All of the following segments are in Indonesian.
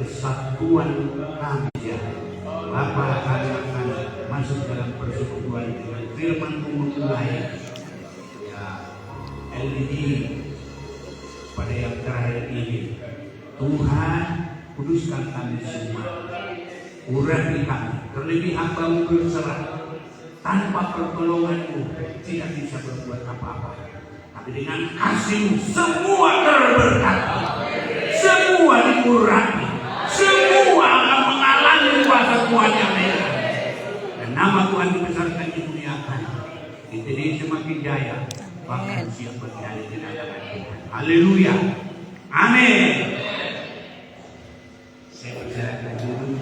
kesatuan kami ya. Bapa, kami akan masuk dalam persekutuan dengan firman-Mu memulai ya LED pada yang terakhir ini. Tuhan, kuduskan kami semua, urapi kami, terlebih hamba-Mu berserah. Tanpa pertolongan-Mu tidak bisa berbuat apa-apa. Tapi dengan kasih-Mu semua terberkati, semua diurapi, semua akan mengalami kuasa Tuhan yang hebat. Dan nama Tuhan dibesarkan, dimuliakan. Kita ini semakin jaya, bahkan siap berjaya di hadapan Tuhan. Haleluya, amin. Saya persilakan dulu.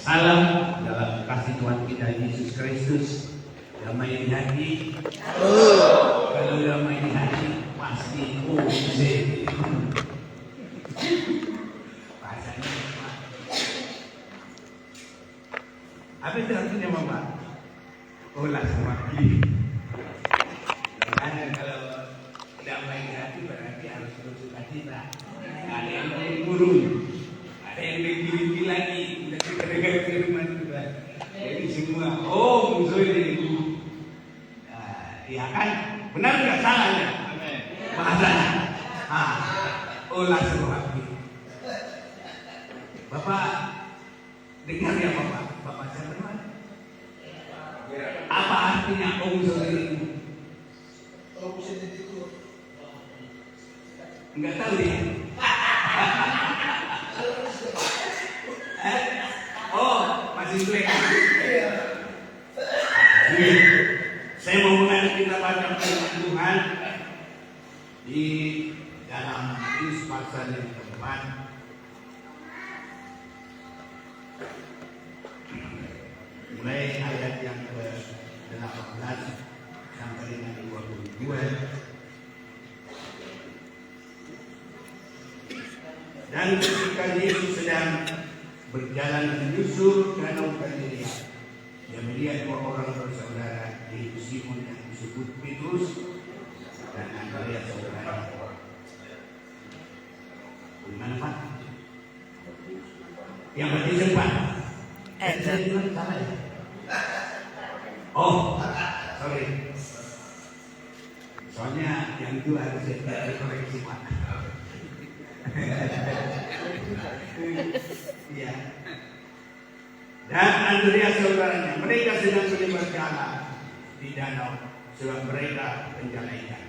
Salam dalam kasih Tuhan kita Yesus Kristus. Damai di hati. Kalau damai di hati pasti bahasanya apa itu artinya Mama? Olah semakin. Makanya kalau damai di hati berarti harus terus cita. Ada yang murung, ada yang begini lagi. Kita dengar firman Tuhan. Jadi semua musuh ini. Ya kan? Benar nggak salahnya? Bahasanya. Olah semakin. Bapak dengar ya Bapak. Bapak saya benar. Apa artinya sendiri? Sendiri. Enggak tahu ya. Masih jelek. Saya mau mengajak kita baca firman Tuhan di dalam Matius pasal yang keempat. Mulai ayat yang ke-18 sampai dengan 22. Dan ketika Yesus sedang berjalan menyusur danau Galilea, dia melihat dua orang bersaudara, yaitu Simon yang disebut Petrus dan Andreas saudaranya. Di mana Pak? Yang berarti sempat. Saya bilang salah ya? Sorry. Soalnya yang itu harus dikoreksi Pak. Iya. Dan Andreas saudaranya, mereka sedang berjalan di danau sebab mereka penjala ikan.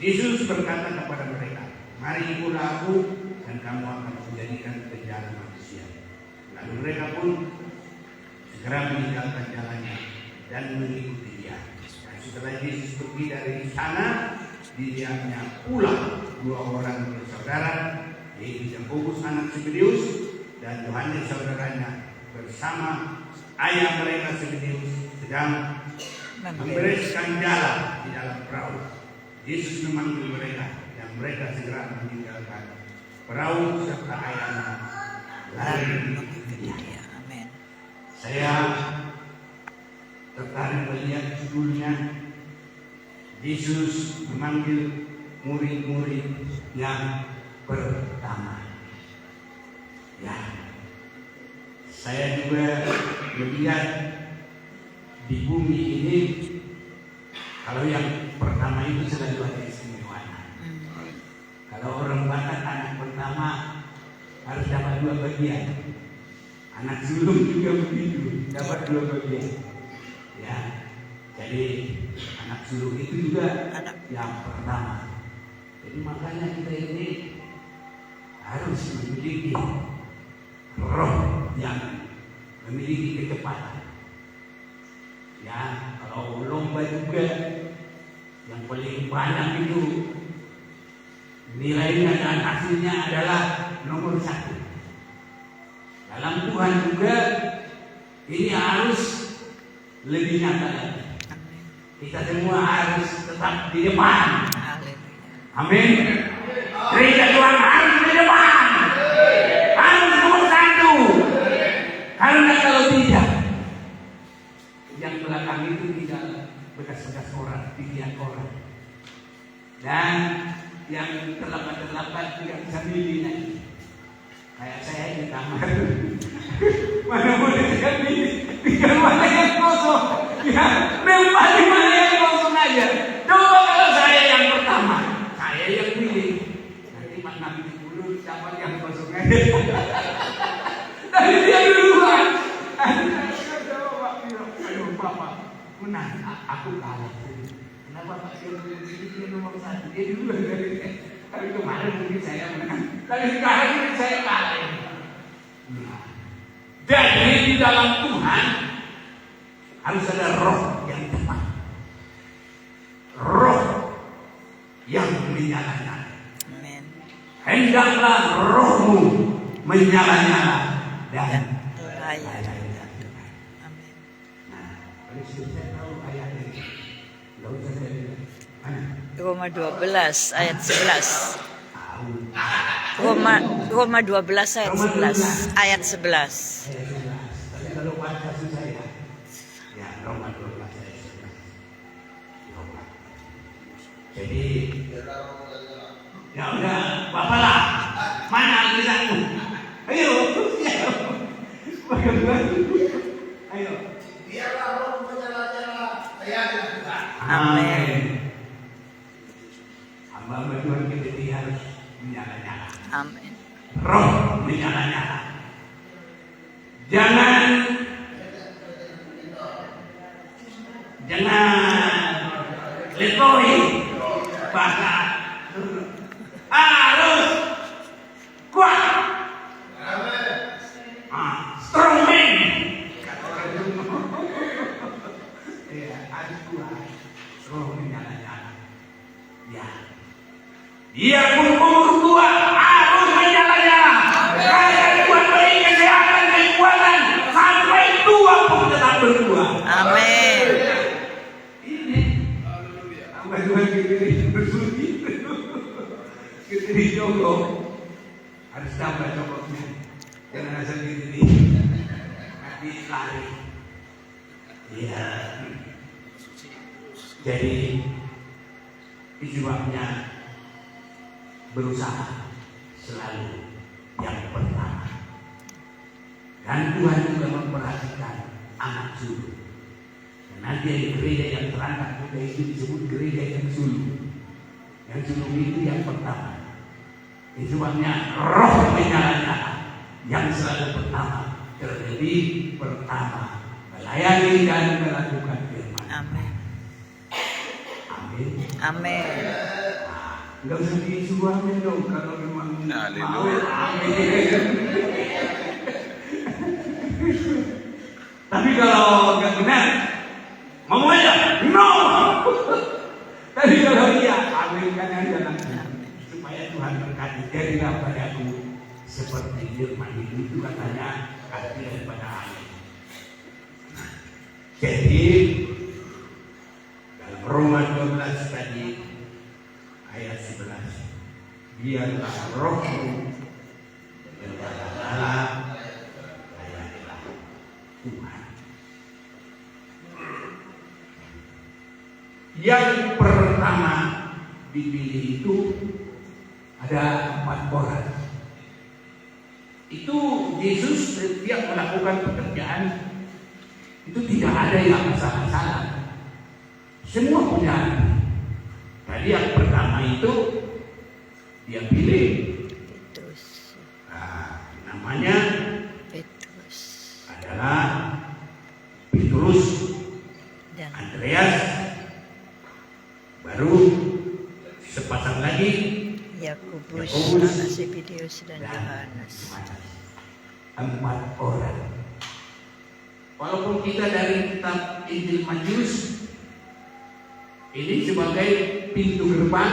Yesus berkata kepada mereka, "Mari ikutlah aku dan kamu akan menjadikan penjala manusia." Lalu mereka pun segera meninggalkan jalannya dan mengikuti dia. Dan setelah Yesus pergi dari sana, dilihatnya pula dua orang bersaudara, yaitu Yakobus anak Zebedeus dan Yohanes saudaranya, bersama ayah mereka Zebedeus sedang membereskan jala di dalam perahu. Yesus memanggil mereka dan mereka segera meninggalkan perahu serta ayahnya lari ke dia. Saya tertarik melihat judulnya, Yesus memanggil murid-murid yang pertama. Ya, saya juga melihat di bumi ini, kalau yang pertama itu selalu ada istimewaan. Kalau orang Batak anak pertama harus dapat 2 bagian. Anak sulung juga begitu, dapat 2 bagian. Ya, jadi anak sulung itu juga yang pertama. Jadi makanya kita ini harus memiliki roh yang memiliki kecepatan. Ya, kalau lomba juga yang paling banyak itu nilainya dan hasilnya adalah nomor 1. Dalam Tuhan juga ini harus lebih nyata lagi. Kita semua harus tetap di depan. Amin. Gereja Tuhan harus di depan. Harus nomor 1. Karena kalau tidak, yang belakang itu tinggal bekas-bekas orang, pikiran orang. Dan yang terlambat lapan tidak bisa milih nih. Kayak saya di kamar. Mana boleh saya milih? Tinggal mana yang kosong. Ya, memang di mana yang kosong aja. Coba kalau saya yang pertama, saya yang pilih. Nanti nanti dulu siapa yang kosong aja. Dari dia duluan. Aduh, Bapak, menang. Aku kalah. Kenapa Pak dia nomor 1? Dia duluan dari saya. Tapi kemarin mungkin saya menang. Tapi sekarang ini saya kalah. Jadi di dalam Tuhan harus ada roh yang tepat, roh yang menyala-nyala. Amin. Hendaklah rohmu menyala-nyala dan Ayat. Amin. Nah, kalau saya tahu ayatnya, nggak usah saya bilang. Mana? Roma 12 ayat 11. Roma 12 ayat 11. Ayat 11. Tapi kalau baca susah ya. Ya, Roma 12 ayat 11. Roma. Jadi, ya udah, Bapak lah. Mana tulisanmu? Ayo, ayo. Biarlah roh menyala-nyala ayatnya Tuhan. Amin. Hamba Tuhan kita harus menyala-nyala. Amin. Roh menyala-nyala. Jangan letoi bahasa harus kuat. Strong man. Iya, harus kuat. Roh menyala-nyala. Ya. Biarpun umur tua harus menyala-nyala. Kalian buat beri kesehatan dan kekuatan sampai tua pun tetap berbuah. Amin. Ini tambah dua kita bersuci, kita dijogok harus tambah jogoknya. Jangan asal diri nanti lari. Iya. Jadi sebabnya berusaha selalu yang pertama. Dan Tuhan juga memperhatikan anak sulung. Dan nanti gereja yang terangkat juga itu disebut gereja yang sulung. Yang sulung itu yang pertama. Sebabnya roh menyala-nyala yang selalu pertama, terlebih pertama melayani dan melakukan firman. Amin. Amin. Amin. Enggak usah diisi amin dong kalau memang mau. Amin. Tapi kalau enggak benar, mau aja, no. Tapi kalau iya, amin kan jalan supaya Tuhan berkati. Jadilah padaku seperti firman itu katanya arti daripada amin. Jadi dalam Roma 12 tadi ayat 11, biarlah rohmu menyala-nyala, layanilah Tuhan. Yang pertama dipilih itu ada 4 orang. Itu Yesus setiap melakukan pekerjaan itu tidak ada yang salah-salah. Semua punya arti. Tadi yang pertama itu dia pilih. Petrus. Nah, namanya Petrus. adalah Petrus, Dan Andreas, baru sepasang lagi Yakobus, Yakobus, anak Zebedeus dan Yohanes. 4 orang. Walaupun kita dari kitab Injil Matius ini sebagai pintu gerbang,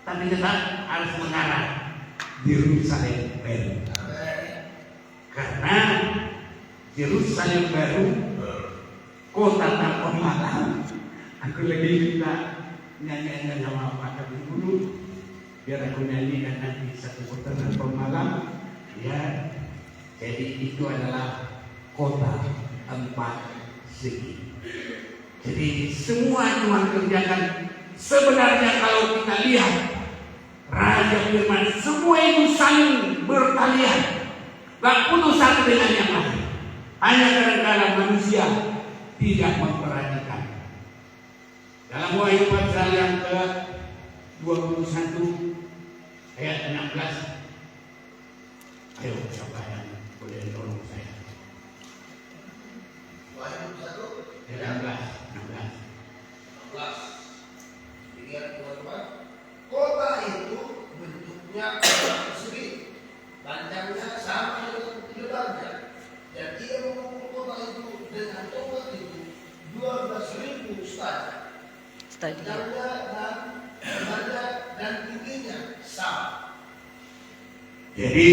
tapi tetap harus mengarah Yerusalem baru. Karena Yerusalem baru kota tanpa malam. Aku lagi minta nyanyian sama Pak Kabin dulu, biar aku nyanyikan nanti satu kota tanpa malam. Ya, jadi itu adalah kota empat segi. Jadi semua Tuhan kerjakan. Sebenarnya kalau kita lihat saja firman, semua itu saling bertalian, gak putus satu dengan yang lain. Hanya kadang-kadang manusia tidak memperhatikan. Dalam Wahyu pasal yang ke-21 ayat 16. Ayo siapa yang boleh tolong saya? Wahyu 1 16. Lihat teman-teman, kota itu bentuknya persegi, panjangnya sama dengan lebarnya, dan ia mengukur kota itu dengan tombak itu 12.000 stadia. Panjangnya dan tingginya sama. Jadi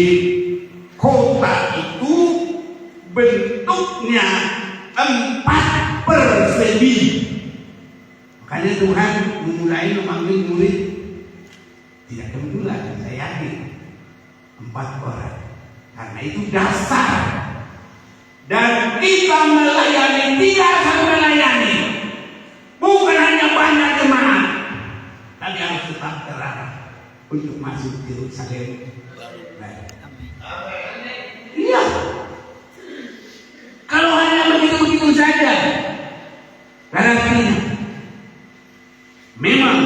kota itu bentuknya 4 persegi. Makanya Tuhan memulai memanggil murid tidak kebetulan, saya yakin 4 orang. Karena itu dasar. Dan kita melayani tidak akan melayani. Bukan hanya banyak jemaat, tapi harus tetap terang untuk masuk Yerusalem. Iya. Kalau hanya begitu-begitu saja, berarti memang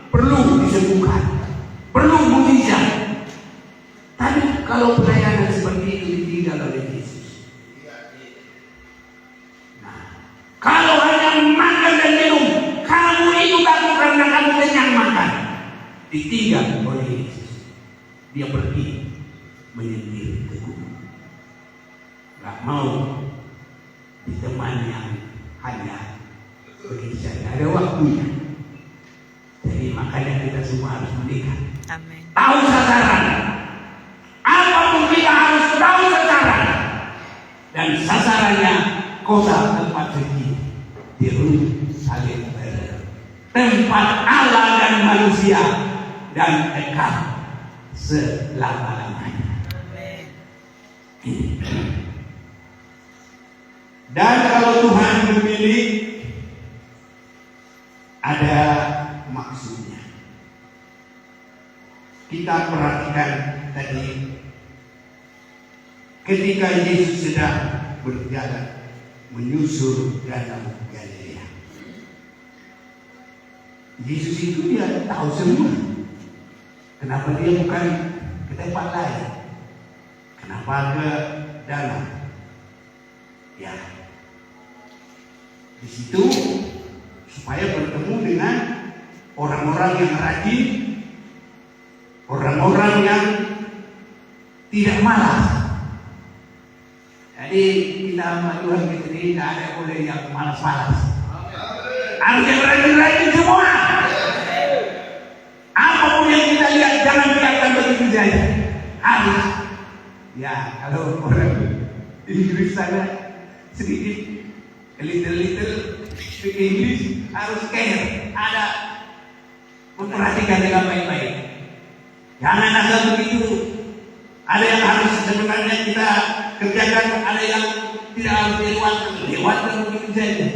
perlu disembuhkan, perlu mujizat. Tapi kalau pelayanan seperti itu ditinggal oleh Yesus, nah, kalau hanya makan dan minum, kamu ikut aku karena kamu kenyang makan, ditinggal oleh Yesus. Dia pergi menyendiri ke gunung. Gak mau ditemani yang hanya begitu saja. Ada waktunya. Jadi makanya kita semua harus menikah. Amin. Tahu sasaran. Apapun kita harus tahu sasaran. Dan sasarannya kota tempat suci Yerusalem, tempat Allah dan manusia, dan kekal selama-lamanya. Dan kalau Tuhan memilih, ada maksudnya. Kita perhatikan tadi, ketika Yesus sedang berjalan menyusul danau Galilea, Yesus itu dia tahu semua. Kenapa dia bukan ke tempat lain? Kenapa ke danau? Ya, di situ supaya bertemu dengan orang-orang yang rajin, orang-orang yang tidak malas. Jadi kita sama Tuhan kita ini tidak ada boleh yang malas-malas. Harus yang rajin-rajin semua. Apapun yang kita lihat jangan biarkan begitu saja. Harus. Ya, kalau orang Inggris sana sedikit little speak English, harus care, ada memperhatikan dengan baik-baik. Jangan asal begitu. Ada yang harus sebenarnya kita kerjakan, ada yang tidak harus dilewatkan begitu saja.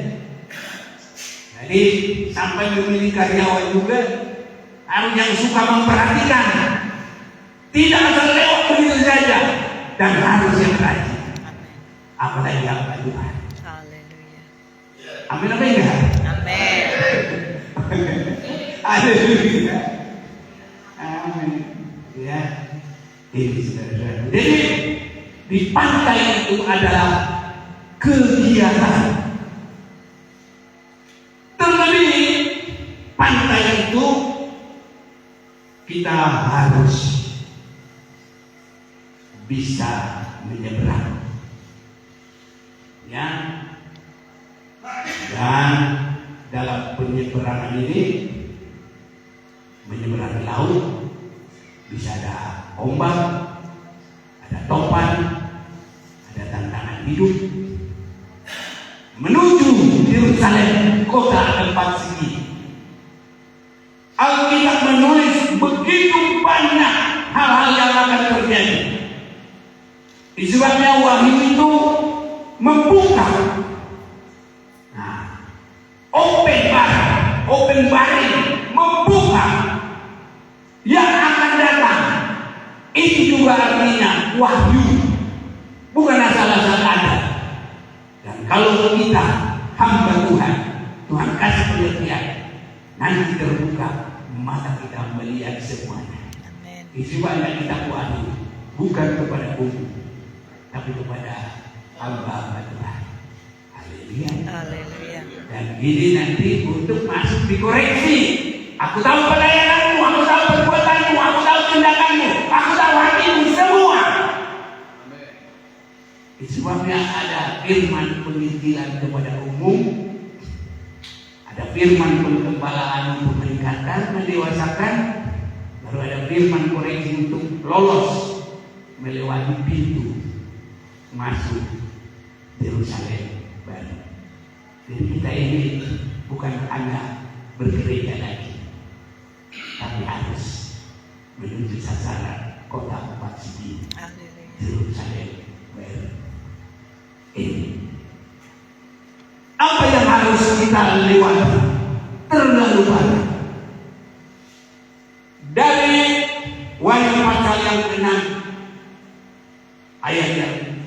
Jadi sampai memilih karyawan juga harus yang suka memperhatikan, tidak asal lewat begitu saja, dan harus yang rajin. Apalagi apa Tuhan. Haleluya. Amin apa enggak? Amin. Haleluya. Amin. Ya. Ini saudara. Jadi di pantai itu adalah kegiatan. Terlebih pantai itu kita harus bisa menyeberang. Ya. Dan dalam penyeberangan ini, menyeberang laut, bisa ada ombak, ada topan, ada tantangan hidup. Menuju Yerusalem, kota tempat suci. Alkitab menulis begitu banyak hal-hal yang akan terjadi. Disebabnya Wahyu itu membuka, nah, open bar, membuka yang akan datang juga artinya wahyu, bukan asal-asal ada. Dan kalau kita hamba Tuhan, Tuhan kasih pengertian, nanti terbuka mata kita melihat semuanya. Amin. Isi banyak kita wahyu, bukan kepada umum, tapi kepada hamba Tuhan. Haleluya. Haleluya. Dan ini nanti untuk masuk dikoreksi. Aku tahu pelayananmu, aku tahu perbuatanmu, aku tahu tindakanmu, aku tahu hatimu semua. Sebabnya ada firman penginjilan kepada umum, ada firman penggembalaan untuk meningkatkan, mendewasakan, baru ada firman koreksi untuk lolos melewati pintu masuk Yerusalem baru. Jadi kita ini bukan hanya bergereja lagi, tapi harus menuju sasaran kota empat segi Yerusalem baru. Ini apa yang harus kita lewati? Terlalu banyak. Dari Wahyu pasal yang 6 ayat yang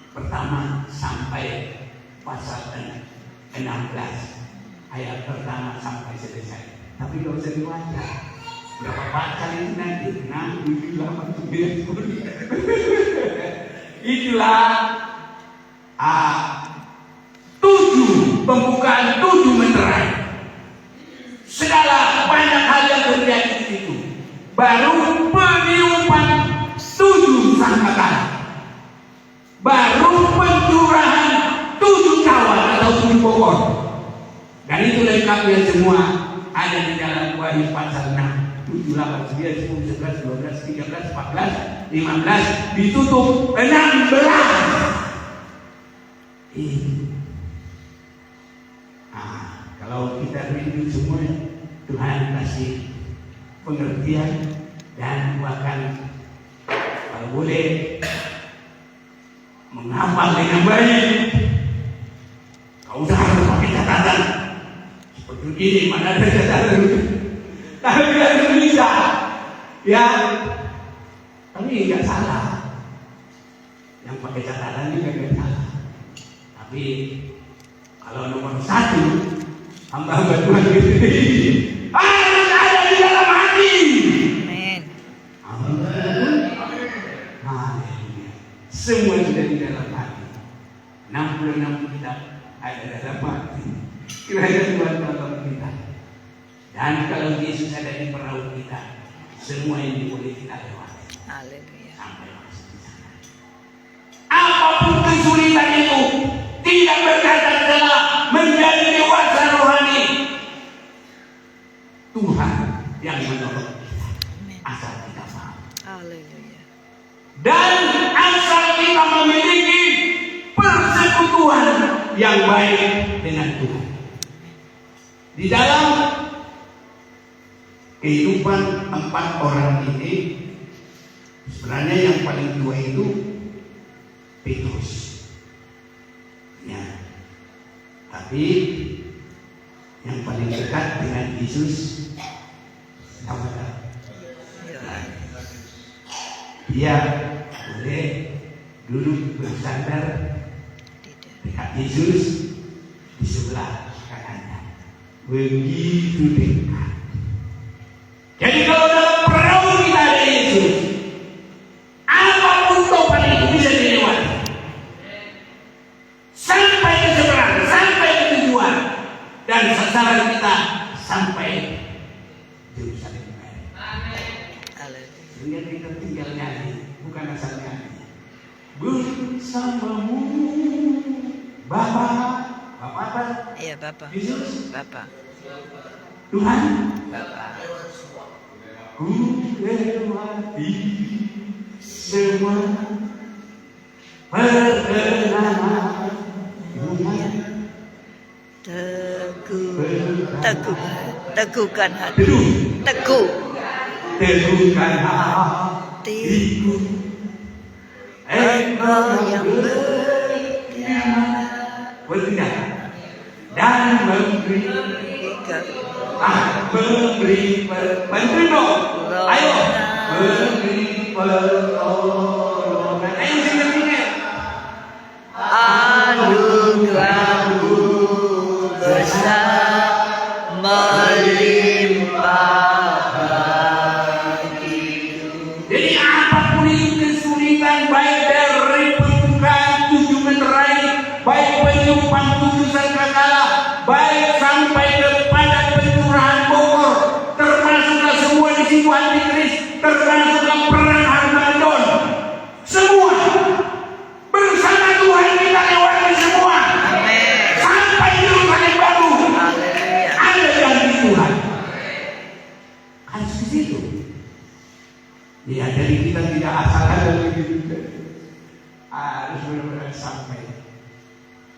pertama sampai pasal 16 ayat pertama sampai selesai. Tapi kalau usah dibaca, berapa pasal itu nanti 6, 7, 8, 9, 10. Itulah 7 pembukaan 7 meterai. Segala banyak hal yang terjadi di situ. Baru peniupan 7 sangkakala. Baru pencurahan 7 cawan atau 7 pohon. Dan itu lengkapnya semua ada di dalam Wahyu pasal 6, 7, 8, 9, 10, 11, 12, 13, 14, 15, ditutup 16. Kalau kita rindu semua, Tuhan kasih pengertian dan bahkan kalau boleh menghafal dengan baik. Kau usah harus pakai catatan seperti ini, mana ada catatan. Tapi harus bisa, ya. Tapi nggak salah. Yang pakai catatan juga nggak salah. Tapi kalau nomor 1 hamba-hamba Tuhan gitu harus ada di dalam hati. Amin. Haleluya. Semua sudah di dalam hati. 66 kitab ada dalam hati. Kiranya Tuhan tolong kita. Dan kalau Yesus ada di perahu kita, semua ini boleh kita lewati. Haleluya. Sampai masuk di sana. Apapun kesulitan itu tidak berkata celah menjadi dewasa rohani. Tuhan yang menolong kita asal kita mau. Haleluya. Dan asal kita memiliki persekutuan yang baik dengan Tuhan. Di dalam kehidupan 4 orang ini, sebenarnya yang paling tua itu Petrus. Ya. Tapi yang paling dekat dengan Yesus siapa? Dia boleh duduk bersandar dekat Yesus di sebelah kanannya. Begitu dekat. Jadi kalau dalam perahu kita ada Yesus, apapun topan itu bisa dilewati. Sampai ke seberang, sampai ke tujuan, dan sasaran kita sampai Yerusalem. Haleluya. Kita tinggal nyanyi, bukan asal nyanyi. Bersamamu, Bapa, Bapa apa? Iya, Bapak. Yesus, Bapak. Tuhan, Bapak. ku lewati semua perkenanan. Teguhkan hati. Teguhkan hatiku. Engkau yang bertindak dan memberi bantuin dong. Ayo beri pertolongan. Ayo sing Anugerahmu besar melimpah bagiku. Jadi apapun itu kesulitan, baik dari pembukaan 7 meterai, baik penyumpang 7 sangkakala, baik sampai kepada pencurahan Bogor, termasuklah semua di situ Antikris, termasuklah perang Armageddon, semua bersama Tuhan kita lewati semua. Amin. Sampai Yerusalem baru. Haleluya. Ada janji Tuhan. Harus di situ. Ya, jadi kita tidak asal ada begitu. Harus benar-benar sampai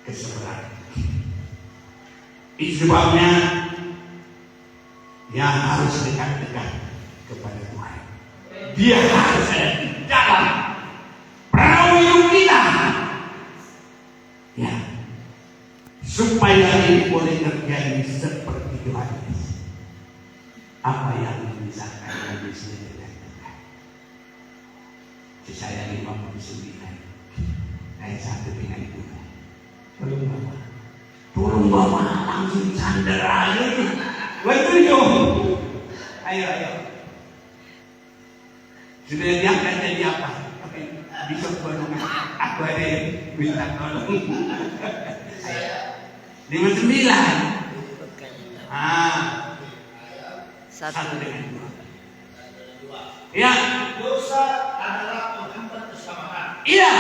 ke seberang. Itu sebabnya yang harus dekat-dekat kepada Tuhan. Dia harus ada di dalam perahu hidup kita. Ya, supaya ini boleh terjadi seperti Yohanes. Apa yang memisahkan manusia dengan Tuhan? Yesaya 59 ayat 1 dengan 2. Tolong bawa langsung sandar aja. Betul yo. Ayo. Sudah diangkat jadi apa? Bisa bolongan. Aku ada minta tolong. 59. Satu. 1 dengan 2. Ya. Dosa adalah penghambat keselamatan. Iya.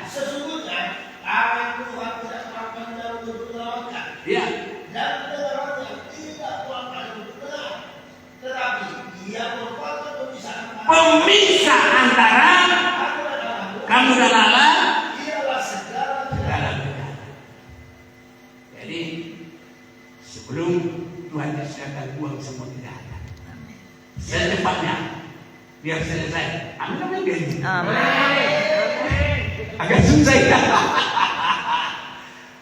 Sesungguhnya Allah Tuhan tidak melakukan dalam bentuk menyelamatkan. Iya. Dan kebenaran yang tidak melakukan bentuk benar, tetapi Dia merupakan Pemisah antara kamu dan Allah. Dialah segala Segala. Jadi sebelum Tuhan Yesus akan buang semua kejahatan, secepatnya biar selesai. Amin. Agak susah ya.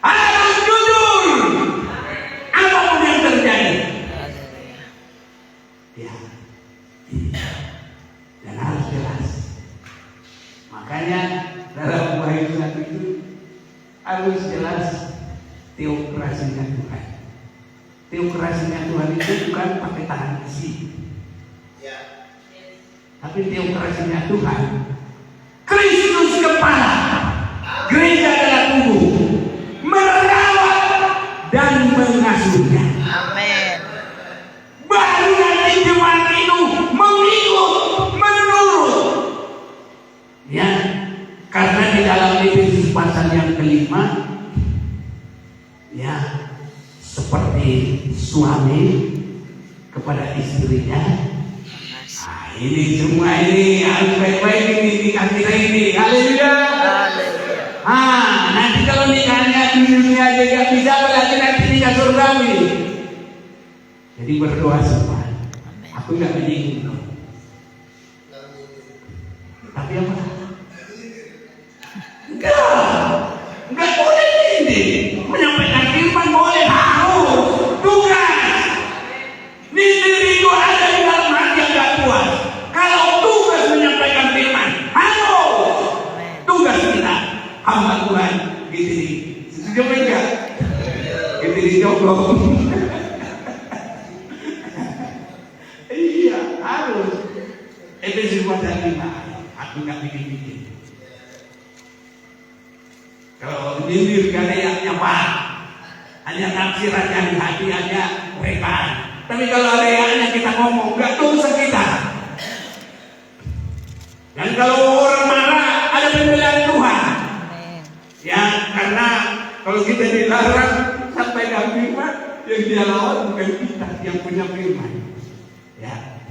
Harus jujur. Apapun yang terjadi. Ya. Dan harus jelas. Makanya dalam Wahyu 1 itu harus jelas teokrasinya Tuhan. Teokrasinya Tuhan itu bukan pakai tangan besi. Tapi teokrasinya Tuhan, Kristus kepala, gereja adalah tubuh, merawat dan mengasuhnya. Amin. Baru nanti jemaat itu mengikut, menurut. Ya, karena di dalam Efesus pasal yang kelima, ya, seperti suami kepada istrinya. Ini semua ini harus baik-baik ini nikah kita ini. Haleluya. Nanti kalau nikahnya di dunia aja gak bisa, apalagi nanti nikah surgawi. Jadi berdoa semua. Aku gak menyinggung. Tapi apa? Enggak boleh ini. Menyampaikan firman boleh, harus. Tugas. Diri itu ada di dalam hati yang gak puas. Kalau tugas menyampaikan firman, harus. Tugas kita hamba Tuhan gitu nih. Setuju enggak? Gitu dijogok. Iya, harus. Efesus pasal 5. Aku nggak bikin. Kalau nyindir gak ada yang nyaman. Hanya tafsirannya di hati, hanya rekaan. Tapi kalau ada yang kita ngomong, nggak dosa kita. Dan kalau orang marah, ada pembelaan Tuhan. Ya, karena kalau kita dilarang sampaikan firman, yang dia lawan bukan kita yang punya firman. Ya.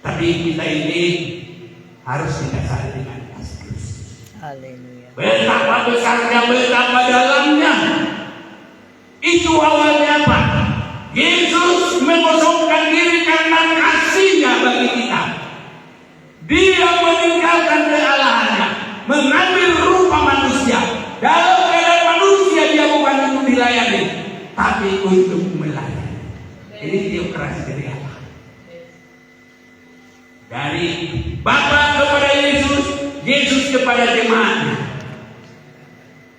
Tapi kita ini harus didasari dengan kasih Kristus. Haleluya. Betapa besarnya, betapa dalamnya. Itu awalnya apa? Yesus mengosongkan diri karena kasihnya bagi kita. Dia meninggalkan kealahannya, mengambil rupa manusia. Dalam keadaan manusia dia bukan untuk dilayani, tapi untuk melayani. Ini teokrasi dari Allah. Dari Bapa kepada Yesus, Yesus kepada jemaatnya.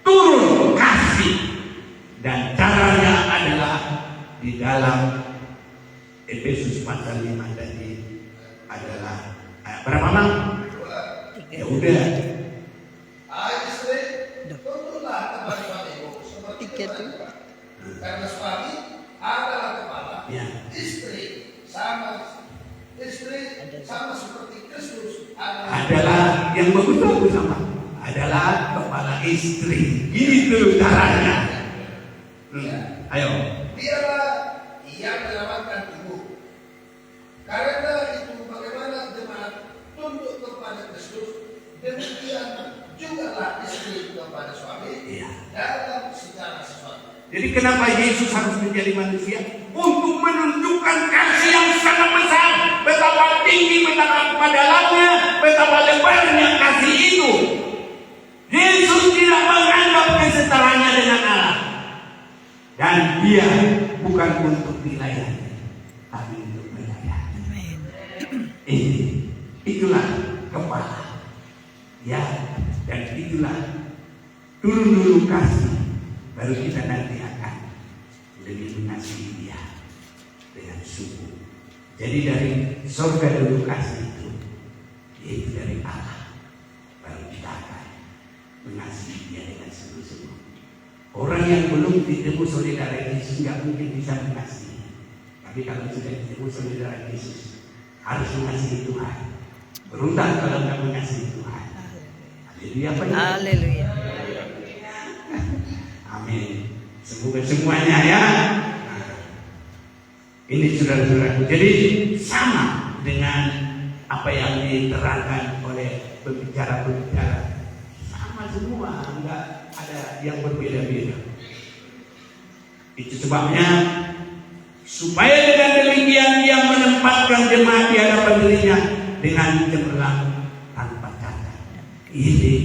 Turun kasih. Dan caranya adalah di dalam Efesus pasal 5 tadi adalah berapa Bang? Ya udah. Istri, tuntutlah kepada suamimu seperti kepada karena suami adalah kepala. Ya. Istri sama seperti Kristus Adalah yang bagus-bagus sama. Adalah kepala istri. Gitu caranya. Ayo. Biarlah ia menyelamatkan tubuh. Karena itu bagaimana jemaat tunduk kepada Kristus, demikian jugalah istri kepada suami dalam segala sesuatu. Jadi kenapa Yesus harus menjadi manusia? Untuk menunjukkan kasih yang sangat besar. Betapa tinggi, betapa dalamnya, betapa lebarnya kasih itu. Yesus tidak menganggap kesetaranya dengan Allah. Dan dia bukan untuk dilayani, tapi untuk melayani. Itulah kepala. Ya, dan itulah turun dulu kasih. Baru kita nanti akan lebih mengasihi dia dengan sungguh. Jadi dari surga dulu kasih itu, yaitu dari Allah. Baru kita akan mengasihi dia dengan sungguh-sungguh. Orang yang belum ditebus oleh darah Yesus nggak mungkin bisa mengasihi. Tapi kalau sudah ditebus oleh darah Yesus, harus mengasihi Tuhan. Beruntung kalau nggak mengasihi Tuhan. Haleluya. Haleluya. Amin. Semoga semuanya ya. Ini saudara-saudaraku. Jadi sama dengan apa yang diterangkan oleh pembicara-pembicara. Sama semua, enggak ada yang berbeda-beda. Itu sebabnya supaya dengan demikian dia menempatkan jemaat di hadapan dirinya dengan cemerlang tanpa cacat. Ini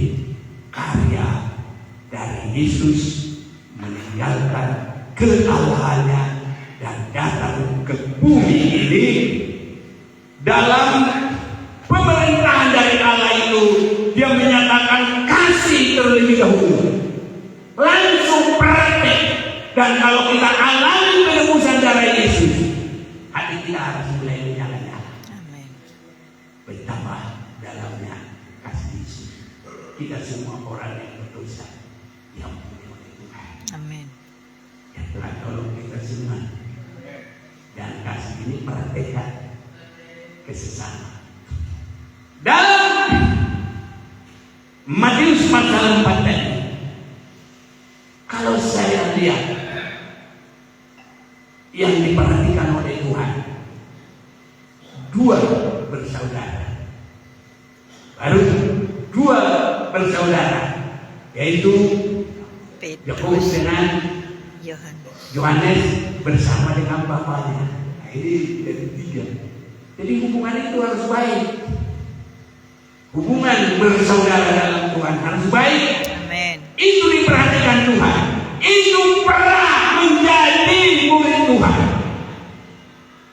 karya dari Yesus meninggalkan kealahannya dan datang ke bumi ini. Dalam pemerintahan dari Allah itu dia menyatakan kasih terlebih dahulu, langsung praktek. Dan kalau kita alami penebusan darah Yesus, hati kita harus mulai menyala-nyala. Betapa dalamnya kasih Yesus. Kita semua orang yang berdosa, yang amin. Ya Tuhan tolong kita semua. Dan kasih ini praktekkan kesesama. Dalam Matius pasal 4 tadi, kalau saya lihat yang diperhatikan oleh Tuhan, dua bersaudara, baru dua bersaudara, yaitu Yakobus dengan Yohanes bersama dengan bapaknya. Nah, ini dari tiga. Jadi hubungan itu harus baik. Hubungan bersaudara dalam Tuhan harus baik. Amin. Itu diperhatikan Tuhan. Itu pernah menjadi murid Tuhan.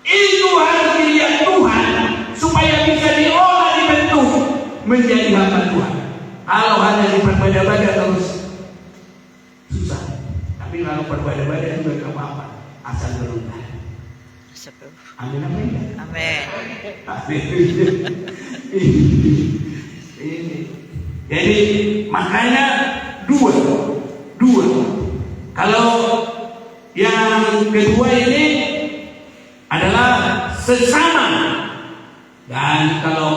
Itu harus dilihat Tuhan supaya bisa diolah, dibentuk menjadi hamba Tuhan. Kalau hanya diperbeda-beda terus susah. Tapi kalau berbeda-beda juga gak apa-apa, asal berubah. Amin, amin. Amin. Jadi makanya dua. Kalau yang kedua ini adalah sesama, dan kalau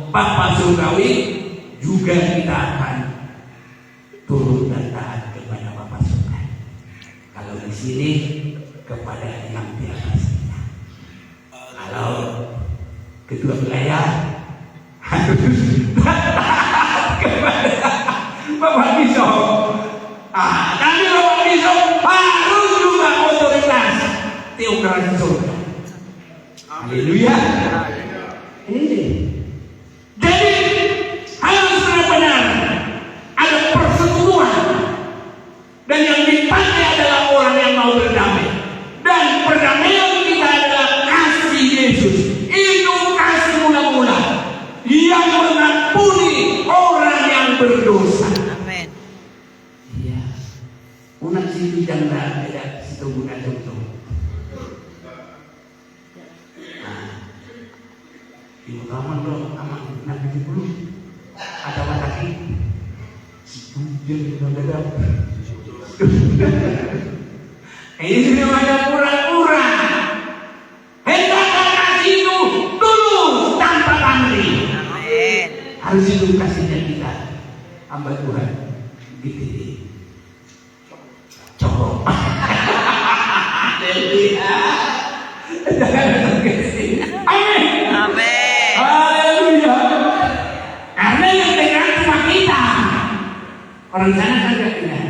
Bapa surgawi juga kita akan turun dan taat kepada Bapa surga. Kalau di sini kepada yang di atasnya. Kalau kedua belah harus taat kepada Bapak Bishop. Tapi Bapak Bishop harus juga otoritas teokrasi surga. Haleluya. Ini. Jadi harus benar-benar ada persetujuan, dan yang dipakai adalah orang yang mau berdamai. Dan perdamaian kita adalah kasih Yesus. Itu kasih mula-mula. Ibu aman dong, aman. Nanti 70 ada lagi. Dia udah ini namanya pura-pura. Hendaklah kasih itu tulus tanpa pamrih. Amin. Harus itu kasihnya kita, hamba Tuhan. Gitu deh. Cokok. Haleluya. Amin. Amin. Haleluya. Karena yang pegang cuma kita. Orang sana kan gak dengar.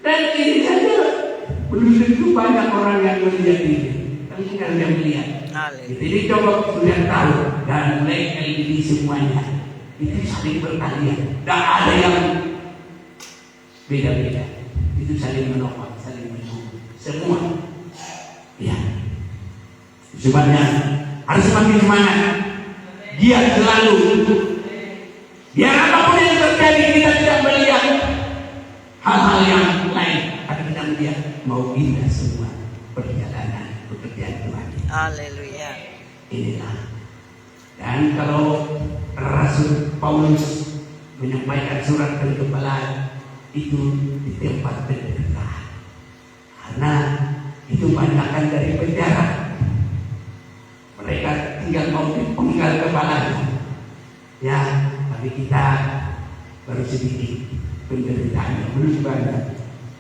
Dan ini saja belum tentu banyak orang yang melihat ini. Tapi kita sudah melihat. Haleluya. Jadi coba sudah tahu dan mereka ini semuanya itu saling berkalian. Tak ada yang beda-beda. Itu saling menopang, saling mendukung. Semua. Ya. Sebabnya harus semakin semangat. Dia selalu. Biar apapun yang terjadi kita tidak melihat hal-hal yang lain. Tapi kita melihat mau indah semua perjalanan pekerjaan Tuhan. Haleluya. Inilah. Dan kalau Rasul Paulus menyampaikan surat ke kepala itu di tempat penderitaan. Karena itu banyakkan dari penjara. Mereka tinggal mau dipenggal kepalanya. Ya, tapi kita baru sedikit penderitaannya, belum banyak.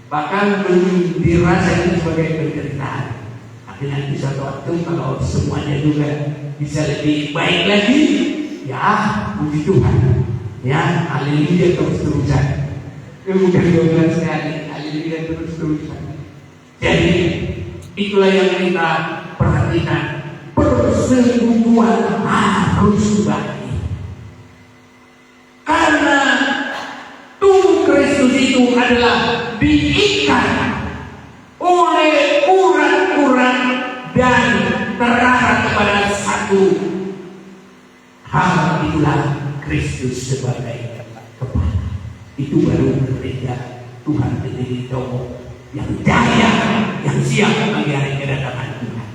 Bahkan belum dirasa itu sebagai penderitaan. Tapi nanti suatu waktu kalau semuanya juga bisa lebih baik lagi, ya puji Tuhan. Ya, haleluya terus-terusan. Bukan 12 kali, haleluya terus-terusan. Jadi itulah yang kita perhatikan. Persekutuan harus bagi. Karena tubuh Kristus itu adalah diikat oleh urat-urat dan terarah kepada satu hal, itulah Kristus sebagai kepala. Itu baru berbeda. Tuhan menjadi tokoh yang daya, yang siap bagi hari kedatangan Tuhan.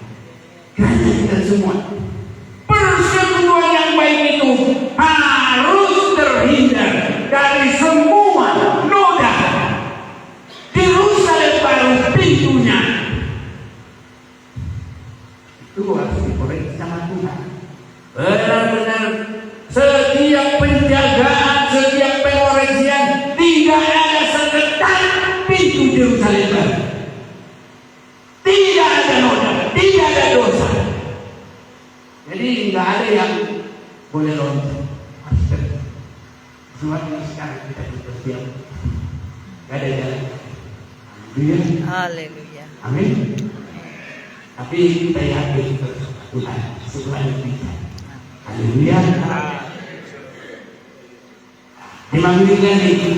Karena kita semua persekutuan yang baik itu harus terhindar dari semua noda. Yerusalem baru pintunya itu harus dikoreksi sama Tuhan. Benar-benar setiap penjagaan, setiap pengoreksian, tidak ada seketat pintu Yerusalem baru. Tidak ada noda, tidak ada dosa. Jadi nggak ada yang boleh loncat. Semua ini sekarang kita bersiap. Nggak ada jalan. Haleluya. Amin. Tapi kita yakin Tuhan Tuhan bisa. Haleluya. Dimanggilkan ini.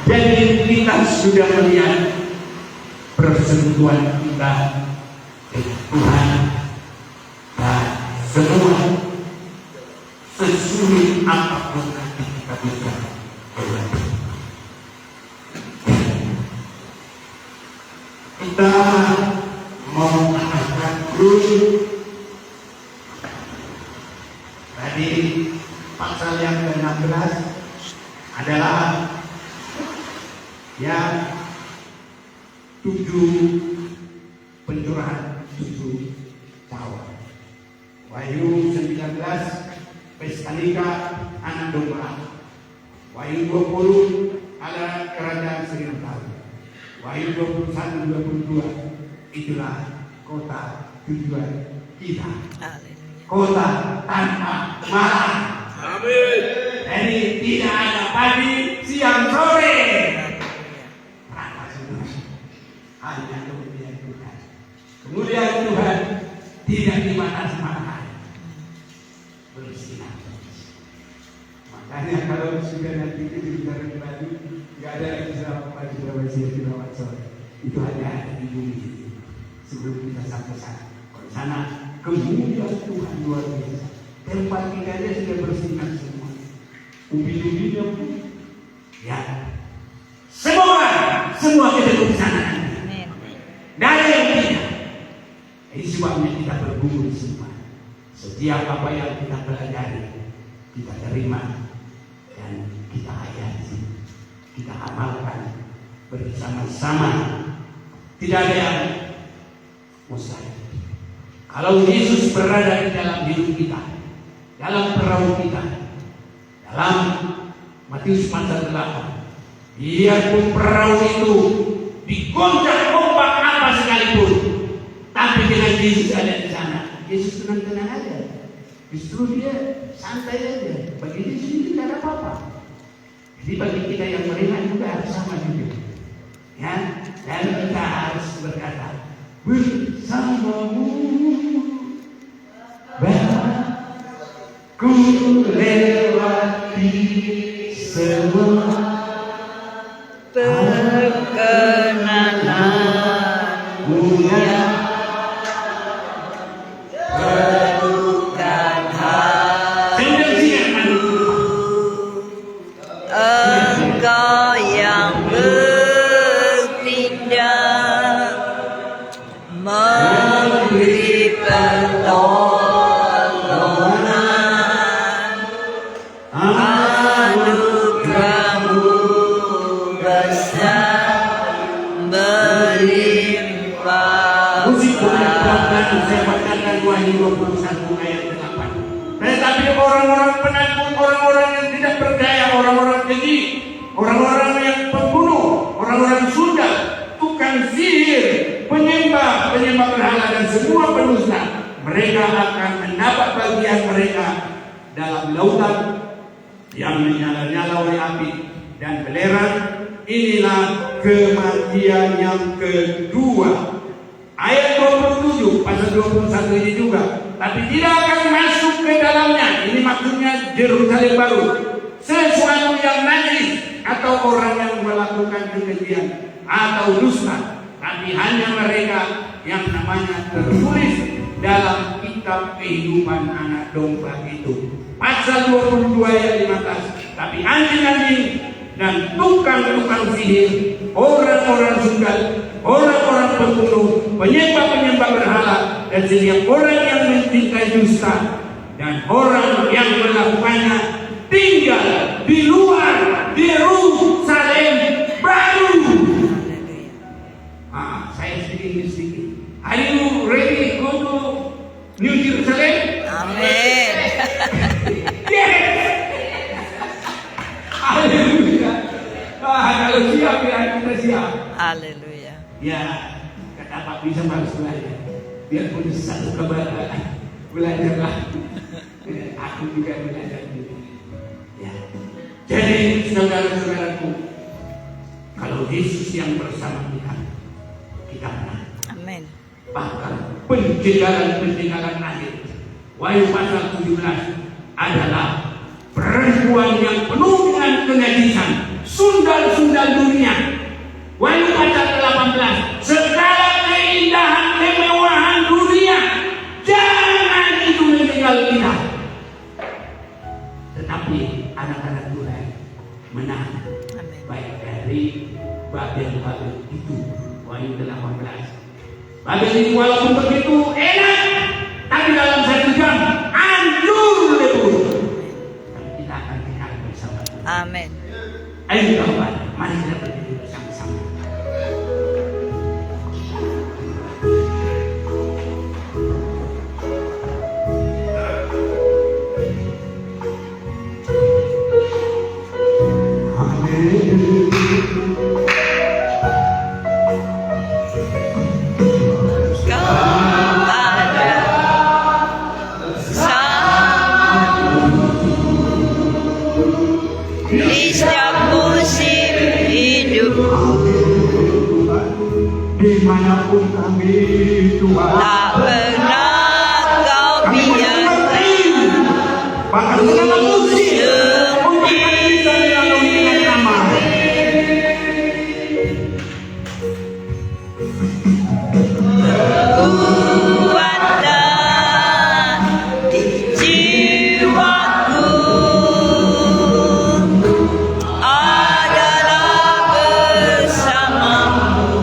Jadi kita sudah melihat persekutuan kita Tuhan dan semua sesulit apapun nanti kita bisa berlaku. Kita mau mengatakan dulu tadi pasal yang ke-16 adalah yang 7 pencurahan 7 cawan. Wahyu 19 pesta nikah anak domba. Wahyu 20 adalah kerajaan 1000 tahun. Wahyu 21-22 itulah kota tujuan kita. Kota tanpa malam. Amin. Jadi tidak ada pagi, siang, sore. Hanya kemuliaan Tuhan. Kemuliaan Tuhan tidak di batas matahari. Bersinar. Makanya kalau sudah nanti itu bicara di baju, nggak ada lagi selama pagi, selama siang, selama sore. Itu hanya ada di bumi ini. Sebelum kita sampai sana. Kalau sana kemuliaan Tuhan luar biasa. Tempat tinggalnya sudah bersinar semua. Ubi-ubinya pun, ya. Semua kita ke sana. Dari yang tidak. Ini sebab Sebabnya kita bergumul semua. Setiap apa yang kita pelajari, kita terima dan kita hayati, kita amalkan bersama-sama. Tidak ada yang mustahil. Kalau Yesus berada di dalam hidup kita, dalam perahu kita, dalam Matius pasal 8, biarpun perahu itu digoncang ombak apa sekalipun, tapi dengan Yesus ada di sana, Yesus tenang-tenang aja. Justru dia santai aja. Bagi dia sendiri tidak ada apa-apa. Jadi bagi kita yang beriman juga harus sama juga. Ya, dan kita harus berkata, bersamamu ku lewati semua perkenananmu yang penuhkan hatiku, Engkau yang bertindak memberi pertolongan, anugerahmu besar berlimpah. Musik pelan-pelan saya bacakan Wahyu 21 ayat 8. Tetapi orang-orang penakut, orang-orang yang tidak berdaya, orang-orang keji, orang-orang yang pembunuh, orang-orang sundal, tukang sihir, penyembah berhala dan semua pendusta, mereka akan mendapat bagian mereka dalam lautan yang menyala-nyala oleh api dan belerang. Inilah kematian yang kedua. Ayat 27 pasal 21 ini juga. Tapi tidak akan masuk ke dalamnya. Ini maksudnya Yerusalem baru. Sesuatu yang najis atau orang yang melakukan kekejian atau dusta. Tapi hanya mereka yang namanya tertulis dalam kitab kehidupan anak domba itu. Pasal 22 ayat 15. Tapi anjing-anjing dan tukang-tukang sihir, orang-orang sundal, orang-orang pembunuh, penyembah-penyembah berhala, dan setiap orang yang mencintai dusta, dan orang yang melakukannya tinggal di luar Yerusalem baru. Saya sedikit. Are you ready to go to New Jerusalem? Amin. Yes. Haleluya. Kalau siap ya kita siap. Haleluya. Ya, kata Pak bisa harus belajar. Biarpun satu kebaikan, belajarlah. Aku juga belajar dulu. Ya. Jadi saudara-saudaraku, kalau Yesus yang bersama kita menang. Amin. Bahkan penjagalan akhir. Wahyu pasal 17 adalah perempuan yang penuh dengan kenajisan, sundal-sundal dunia. Wahyu pasal 18, segala keindahan kemewahan dunia jangan itu meninggal kita. Tetapi anak-anak Tuhan menang. Amin. Baik dari Babel itu. Wahyu 18. Babel itu walaupun begitu enak, tapi dalam 1 jam hancur lebur. Dan kita akan tinggal bersama Tuhan. Amin. Ayo kawan, mari kita berdiri bersama-sama. Di setiap musim hidup, Dimanapun kami Tuhan, tak pernah kau biarkan bahkan segala musim untuk kami bisa dilalui dengan aman. kekuatan di jiwaku adalah bersamamu.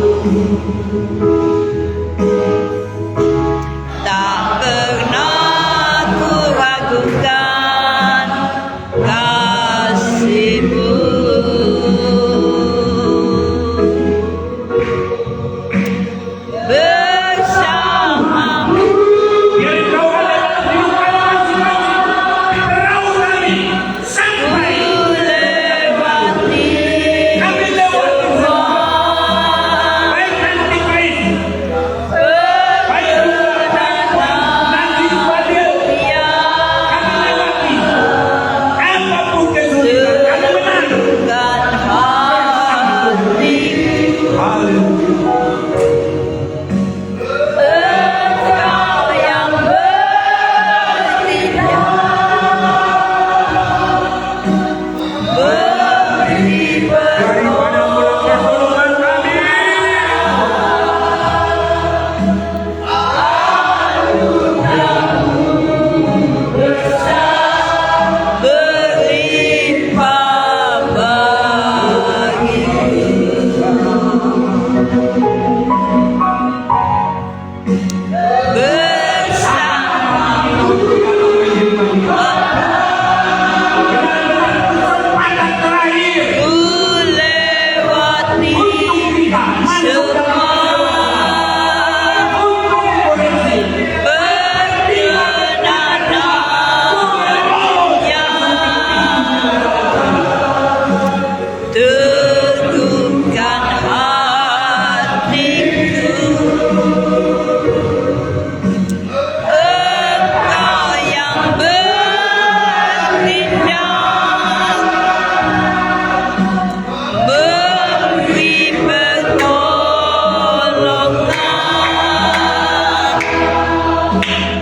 Allah